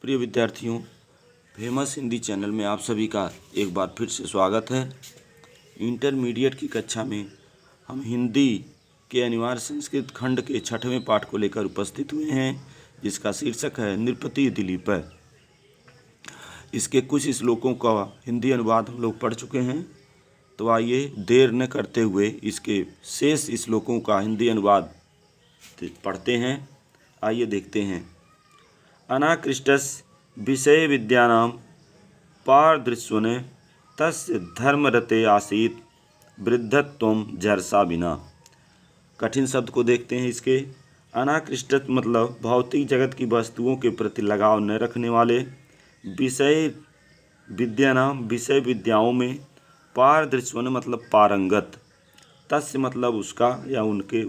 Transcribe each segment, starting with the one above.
प्रिय विद्यार्थियों, famous Hindi channel में आप सभी का एक बार फिर से स्वागत है। इंटरमीडिएट की कक्षा में हम हिंदी के अनिवार्य संस्कृत खंड के 6वें पाठ को लेकर उपस्थित हुए हैं, जिसका शीर्षक है नृपति दिलीप। इसके कुछ श्लोकों का हिंदी अनुवाद हम लोग पढ़ चुके हैं, तो आइए देर न करते हुए इसके शेष श्लोकों का हिंदी अनुवाद पढ़ते हैं। आइए देखते हैं। अनाकृष्टस् विषय विद्यानां पारदृश्वने तस्य धर्मरते आसीत् वृद्धत्वं जरसा बिना। कठिन शब्द को देखते हैं इसके। अनाकृष्ट मतलब भौतिक जगत की वस्तुओं के प्रति लगाव न रखने वाले, विषय विद्यानाम विषय विद्याओं में, पारदृश्वन मतलब पारंगत, तस्य मतलब उसका या उनके,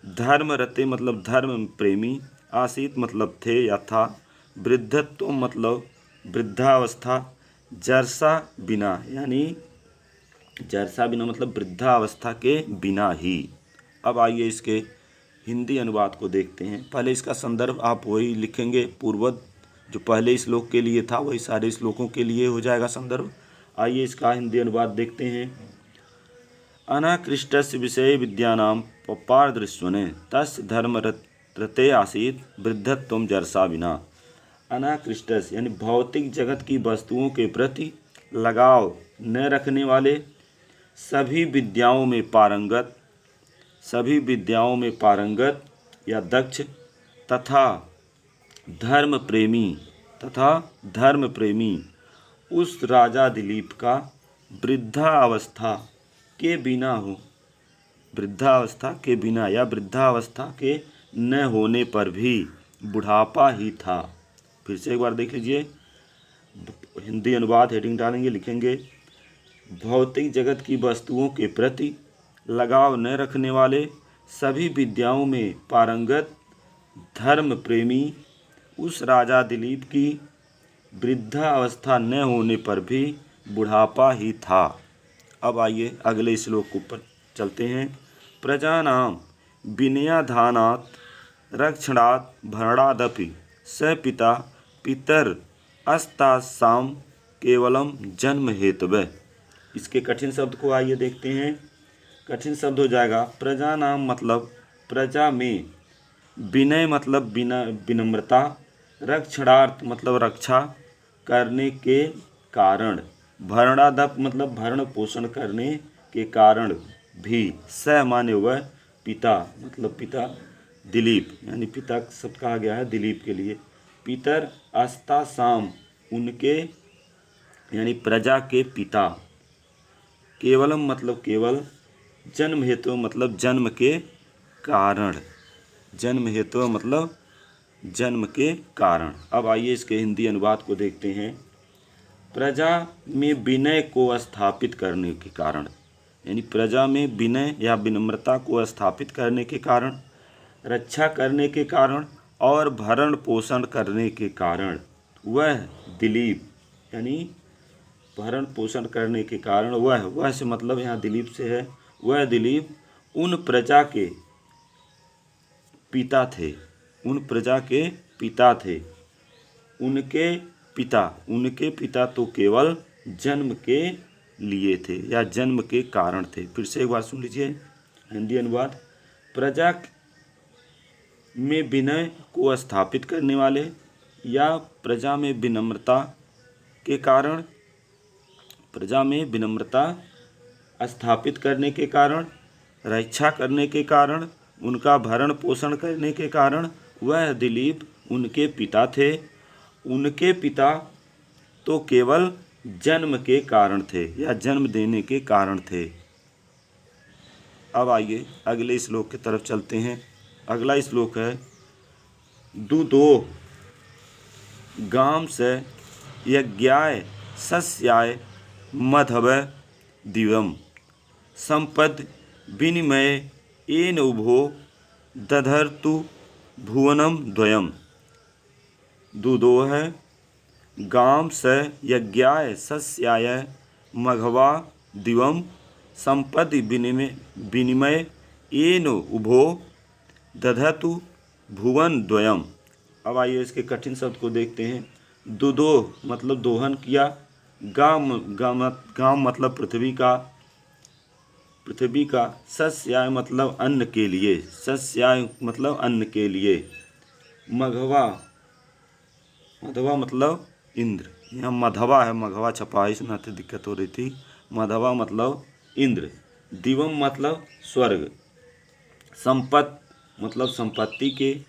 धर्मरते मतलब धर्म प्रेमी, आसीत मतलब थे या था, वृद्धत्व मतलब वृद्धावस्था, जरसा बिना यानी जरसा बिना मतलब वृद्धावस्था के बिना ही। अब आइए इसके हिंदी अनुवाद को देखते हैं। पहले इसका संदर्भ आप वही लिखेंगे, पूर्वज जो पहले श्लोक के लिए था वही सारे श्लोकों के लिए हो जाएगा संदर्भ। आइए इसका हिंदी अनुवाद देखते हैं। अनाकृष्टस्य विषय विद्यानां पारदृश्वने तस्य धर्मरते आसीत् वृद्धत्वं जरसा बिना। अनाकृष्टस्य यानी भौतिक जगत की वस्तुओं के प्रति लगाव न रखने वाले, सभी विद्याओं में पारंगत या दक्ष, तथा धर्म प्रेमी उस राजा दिलीप का वृद्धावस्था के बिना या वृद्धावस्था के न होने पर भी बुढ़ापा ही था। फिर से एक बार देख लीजिए, हिंदी अनुवाद हेडिंग डालेंगे, लिखेंगे भौतिक जगत की वस्तुओं के प्रति लगाव न रखने वाले, सभी विद्याओं में पारंगत, धर्म प्रेमी उस राजा दिलीप की वृद्धावस्था न होने पर भी बुढ़ापा ही था। अब आइए अगले श्लोक के ऊपर चलते हैं। प्रजानां विनयाधानात् रक्षणात् भरणादपि स पिता पितर अस्तासां केवलम जन्म हेतवे। इसके कठिन शब्द को आइए देखते हैं। कठिन शब्द हो जाएगा प्रजानां मतलब प्रजा में, विनय मतलब विनम्रता, रक्षणार्थ मतलब रक्षा करने के कारण, भरणादप मतलब भरण पोषण करने के कारण भी, स माने वह, पिता मतलब पिता, दिलीप यानी पिता शब्द कहा गया है दिलीप के लिए, पितर अस्तासाम उनके यानी प्रजा के पिता, केवलम मतलब केवल, जन्म हेतु मतलब जन्म के कारण, जन्म हेतु मतलब जन्म के कारण। अब आइए इसके हिंदी अनुवाद को देखते हैं। प्रजा में विनय को स्थापित करने के कारण, यानी प्रजा में विनय या विनम्रता को स्थापित करने के कारण, रक्षा करने के कारण और भरण पोषण करने के कारण वह दिलीप, यानी भरण पोषण करने के कारण वह से मतलब यहाँ दिलीप से है, वह दिलीप उन प्रजा के पिता थे, उनके पिता तो केवल जन्म के लिए थे या जन्म के कारण थे। फिर से एक बार सुन लीजिए हिंदी अनुवाद। प्रजा में विनय को स्थापित करने वाले या प्रजा में विनम्रता के कारण, प्रजा में विनम्रता स्थापित करने के कारण, रक्षा करने के कारण, उनका भरण पोषण करने के कारण वह दिलीप उनके पिता थे, उनके पिता तो केवल जन्म के कारण थे या जन्म देने के कारण थे। अब आइए अगले श्लोक की तरफ चलते हैं। अगला श्लोक है दूदो गाम से यज्ञाय सस्याय मधव दिवम संपद विनिमय येन उभो दधर्तु भुवनम द्वयम। दूदो है गाम स यज्ञाय सस्याय मघवा दिवम संपद विनिमय येन उभो दधतु भुवन द्वयम। अब आइए इसके कठिन शब्द को देखते हैं। दुदोह मतलब दोहन किया। गाम मतलब पृथ्वी का। सस्याय मतलब अन्न के लिए, सस्याय मतलब अन्न के लिए। मघवा मतलब इंद्र, यहाँ मधवा है, मघवा छपा है, इस नाते दिक्कत हो रही थी। मधवा मतलब इंद्र। दिवम मतलब स्वर्ग। संपत मतलब संपत्ति के।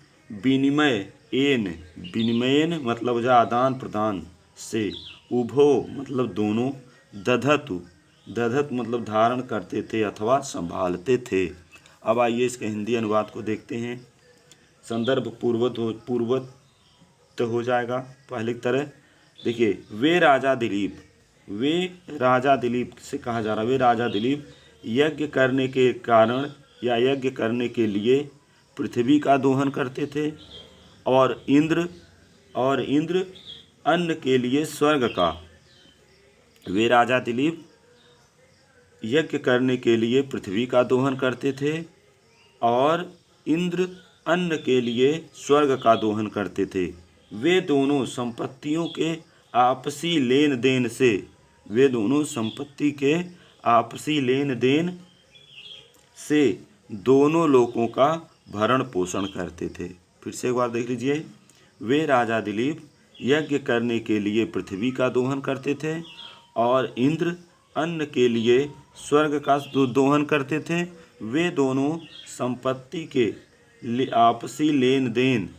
विनिमयन मतलब जो आदान प्रदान से। उभो मतलब दोनों। दधत मतलब धारण करते थे अथवा संभालते थे। अब आइए इसके हिंदी अनुवाद को देखते हैं। संदर्भ पूर्वत हो जाएगा पहले की तरह। देखिए, वे राजा दिलीप से कहा जा रहा है, वे राजा दिलीप यज्ञ करने के कारण या यज्ञ करने के लिए पृथ्वी का दोहन करते थे, और इंद्र अन्न के लिए स्वर्ग का। वे राजा दिलीप यज्ञ करने के लिए पृथ्वी का दोहन करते थे, और इंद्र अन्न के लिए स्वर्ग का दोहन करते थे। वे दोनों संपत्तियों के आपसी लेन देन से, वे दोनों संपत्ति के आपसी लेन देन से दोनों लोगों का भरण पोषण करते थे। फिर से एक बार देख लीजिए। वे राजा दिलीप यज्ञ करने के लिए पृथ्वी का दोहन करते थे, और इंद्र अन्न के लिए स्वर्ग का दोहन करते थे। वे दोनों संपत्ति के आपसी लेन देन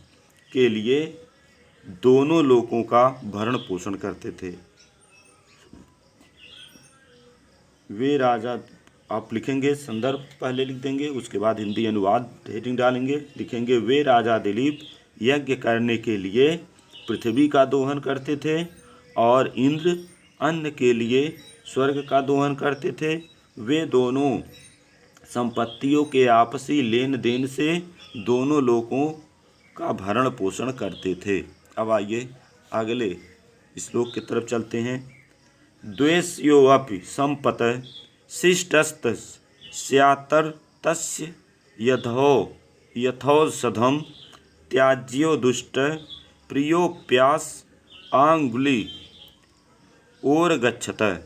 के लिए दोनों लोगों का भरण पोषण करते थे। वे राजा, आप लिखेंगे संदर्भ पहले लिख देंगे, उसके बाद हिंदी अनुवाद हेडिंग डालेंगे। लिखेंगे वे राजा दिलीप यज्ञ करने के लिए पृथ्वी का दोहन करते थे, और इंद्र अन्न के लिए स्वर्ग का दोहन करते थे। वे दोनों संपत्तियों के आपसी लेन देन से दोनों लोगों का भरण पोषण करते थे। अब आइए अगले श्लोक की तरफ चलते हैं। द्वेष्योऽपि सम्पतः शिष्टस्तस्य स्यात्तस्य यथौषधं त्याज्यो दुष्टः प्रियोऽप्यास आङ्गुली ओर्गच्छतः।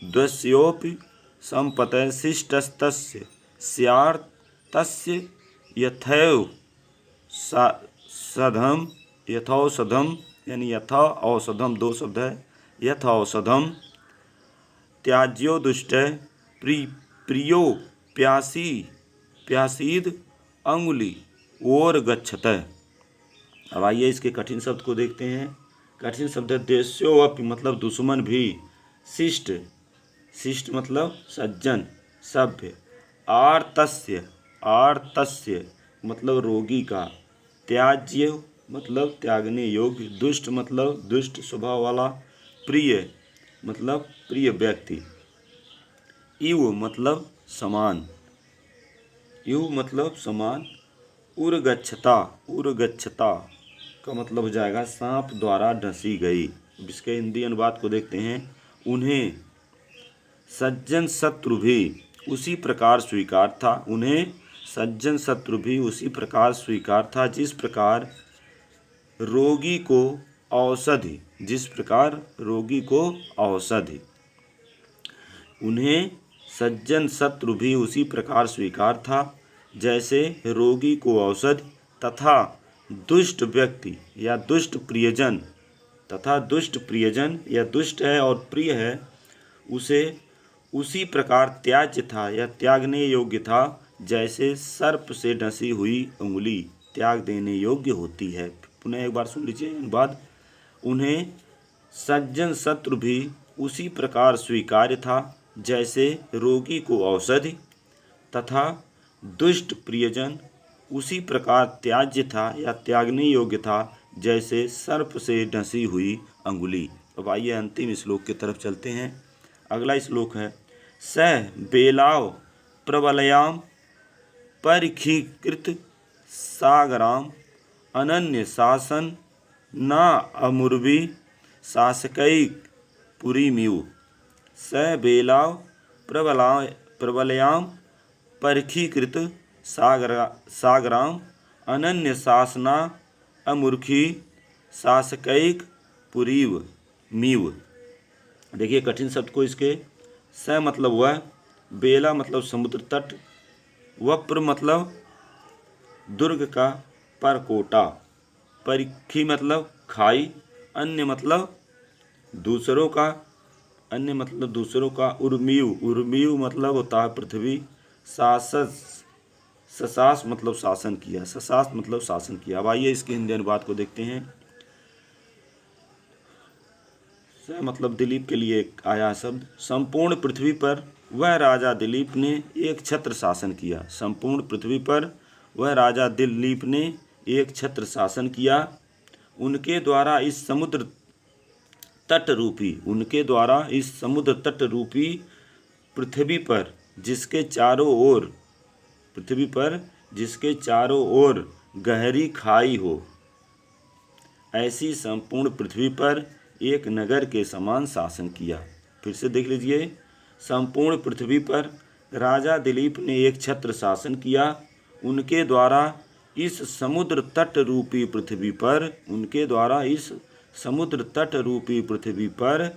द्वयोऽपि सम्पतः शिष्टस्तस्य स्यात्तस्य यथौषधम यानी यथा औषधम, दो शब्द है, यथा औषधम। त्याज्यो दुष्ट प्रियो प्यासीद अंगुली और गच्छत। अब आइए इसके कठिन शब्द को देखते हैं। कठिन शब्द है देश्योऽपि मतलब दुश्मन भी। शिष्ट मतलब सज्जन, सभ्य। आर्तस्य मतलब रोगी का। त्याज्य मतलब त्यागने योग्य। दुष्ट मतलब दुष्ट स्वभाव वाला। प्रिय मतलब प्रिय व्यक्ति। इव मतलब समान, उर्गच्छता का मतलब हो जाएगा सांप द्वारा डसी गई। इसके हिंदी अनुवाद को देखते हैं। उन्हें सज्जन शत्रु भी उसी प्रकार स्वीकार था जिस प्रकार रोगी को औषधि। उन्हें सज्जन शत्रु भी उसी प्रकार स्वीकार था जैसे रोगी को औषधि, तथा दुष्ट व्यक्ति या दुष्ट प्रियजन या दुष्ट है और प्रिय है उसे उसी प्रकार त्याज्य था या त्यागने योग्य था जैसे सर्प से डसी हुई उंगली त्याग देने योग्य होती है। पुनः एक बार सुन लीजिए अनुवाद। उन्हें सज्जन शत्रु भी उसी प्रकार स्वीकार्य था जैसे रोगी को औषधि, तथा दुष्ट प्रियजन उसी प्रकार त्याज्य था या त्यागने योग्य था जैसे सर्प से डसी हुई अंगुली। अब आइए अंतिम श्लोक की तरफ चलते हैं। अगला श्लोक है स बेलाव प्रबलयाम परिखीकृत सागराम अनन्य शासन न अमुर्वी शासकैक पुरीमिव। स बेलाव प्रबलयाम परिखीकृत सागराम अनन्य शासना अमूर्खी शासकैक पुरीव मीव। देखिए कठिन शब्द को इसके स मतलब वह, बेला मतलब समुद्र तट, वप्र मतलब दुर्ग का परकोटा, परिखी मतलब खाई, अन्य मतलब दूसरों का, अन्य मतलब दूसरों का, उर्मीव, उर्मीव मतलब होता है पृथ्वी, सासस, ससास मतलब शासन किया, ससास मतलब शासन किया। अब आइए इसके हिंदी अनुवाद को देखते हैं। स मतलब दिलीप के लिए आया शब्द। संपूर्ण पृथ्वी पर वह राजा दिलीप ने एक छत्र शासन किया। संपूर्ण पृथ्वी पर वह राजा दिलीप ने एक छत्र शासन किया। उनके द्वारा इस समुद्र तट रूपी, उनके द्वारा इस समुद्र तट रूपी पृथ्वी पर जिसके चारों ओर, पृथ्वी पर जिसके चारों ओर गहरी खाई हो, ऐसी संपूर्ण पृथ्वी पर एक नगर के समान शासन किया। फिर से देख लीजिए। संपूर्ण पृथ्वी पर राजा दिलीप ने एक छत्र शासन किया। उनके द्वारा इस समुद्र तट रूपी पृथ्वी पर, उनके द्वारा इस समुद्र तट रूपी पृथ्वी पर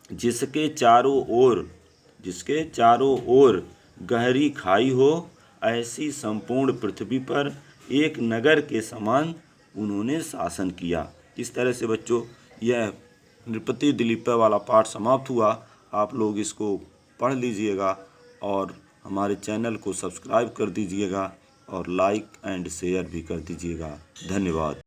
जिसके चारों ओर गहरी खाई हो, ऐसी संपूर्ण पृथ्वी पर एक नगर के समान उन्होंने शासन किया। इस तरह से बच्चों यह नृपति दिलीपा वाला पाठ समाप्त हुआ। आप लोग इसको पढ़ लीजिएगा और हमारे चैनल को सब्सक्राइब कर दीजिएगा और लाइक एंड शेयर भी कर दीजिएगा। धन्यवाद।